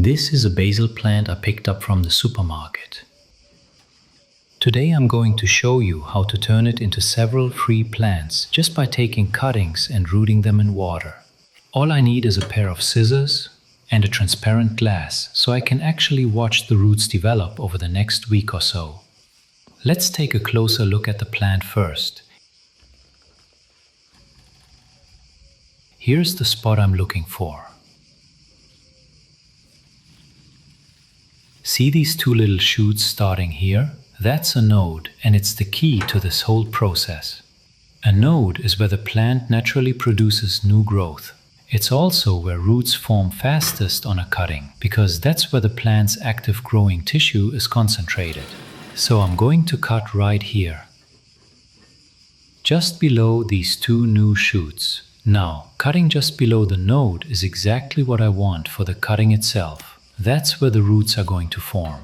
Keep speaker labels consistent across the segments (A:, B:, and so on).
A: This is a basil plant I picked up from the supermarket. Today I'm going to show you how to turn it into several free plants just by taking cuttings and rooting them in water. All I need is a pair of scissors and a transparent glass so I can actually watch the roots develop over the next week or so. Let's take a closer look at the plant first. Here's the spot I'm looking for. See these two little shoots starting here? That's a node, and it's the key to this whole process. A node is where the plant naturally produces new growth. It's also where roots form fastest on a cutting, because that's where the plant's active growing tissue is concentrated. So I'm going to cut right here, just below these two new shoots. Now, cutting just below the node is exactly what I want for the cutting itself. That's where the roots are going to form.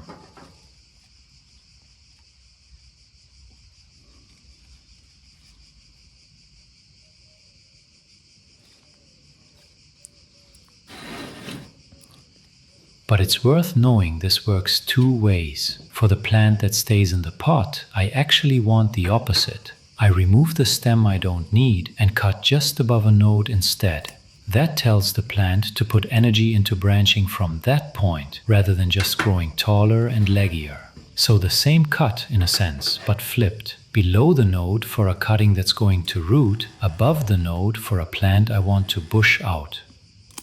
A: But it's worth knowing this works two ways. For the plant that stays in the pot, I actually want the opposite. I remove the stem I don't need and cut just above a node instead. That tells the plant to put energy into branching from that point, rather than just growing taller and leggier. So the same cut in a sense, but flipped. Below the node for a cutting that's going to root, above the node for a plant I want to bush out.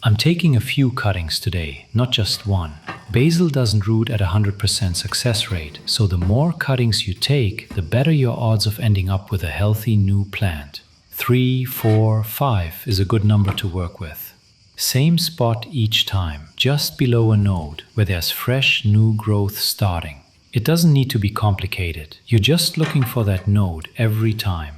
A: I'm taking a few cuttings today, not just one. Basil doesn't root at 100% success rate, so the more cuttings you take, the better your odds of ending up with a healthy new plant. 3, 4, 5 is a good number to work with. Same spot each time, just below a node where there's fresh new growth starting. It doesn't need to be complicated. You're just looking for that node every time.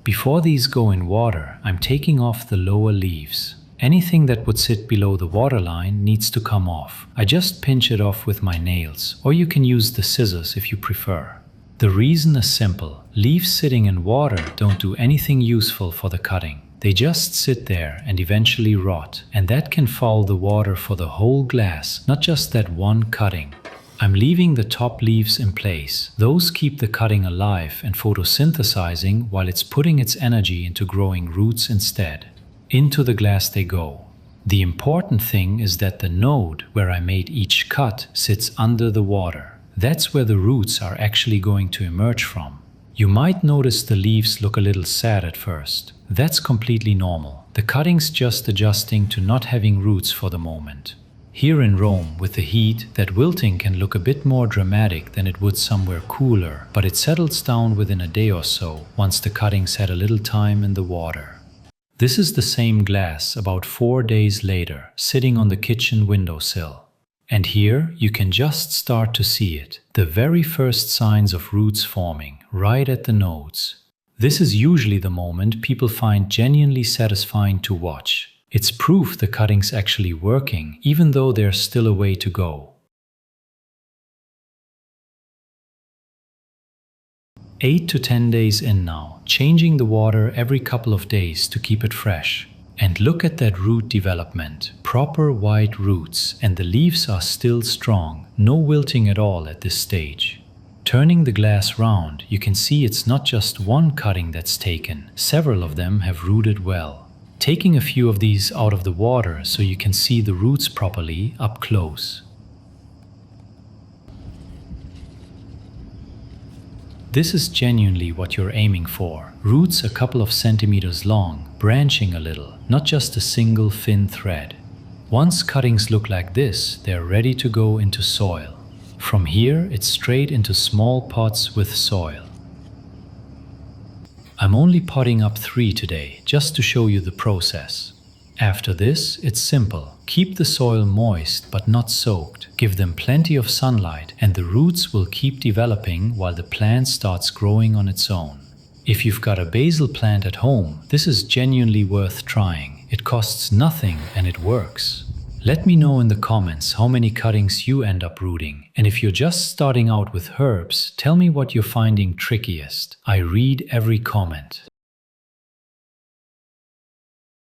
A: Before these go in water, I'm taking off the lower leaves. Anything that would sit below the waterline needs to come off. I just pinch it off with my nails, or you can use the scissors if you prefer. The reason is simple. Leaves sitting in water don't do anything useful for the cutting. They just sit there and eventually rot, and that can foul the water for the whole glass, not just that one cutting. I'm leaving the top leaves in place. Those keep the cutting alive and photosynthesizing while it's putting its energy into growing roots instead. Into the glass they go. The important thing is that the node where I made each cut sits under the water. That's where the roots are actually going to emerge from. You might notice the leaves look a little sad at first. That's completely normal. The cutting's just adjusting to not having roots for the moment. Here in Rome, with the heat, that wilting can look a bit more dramatic than it would somewhere cooler, but it settles down within a day or so, once the cuttings had a little time in the water. This is the same glass about 4 days later, sitting on the kitchen windowsill. And here, you can just start to see it, the very first signs of roots forming, right at the nodes. This is usually the moment people find genuinely satisfying to watch. It's proof the cutting's actually working, even though there's still a way to go. 8 to 10 days in now, changing the water every couple of days to keep it fresh. And look at that root development, proper white roots, and the leaves are still strong, no wilting at all at this stage. Turning the glass round, you can see it's not just one cutting that's taken, several of them have rooted well. Taking a few of these out of the water so you can see the roots properly up close. This is genuinely what you're aiming for. Roots a couple of centimeters long, branching a little, not just a single thin thread. Once cuttings look like this, they're ready to go into soil. From here, it's straight into small pots with soil. I'm only potting up 3 today, just to show you the process. After this, it's simple. Keep the soil moist but not soaked. Give them plenty of sunlight, and the roots will keep developing while the plant starts growing on its own. If you've got a basil plant at home, this is genuinely worth trying. It costs nothing and it works. Let me know in the comments how many cuttings you end up rooting. And if you're just starting out with herbs, tell me what you're finding trickiest. I read every comment.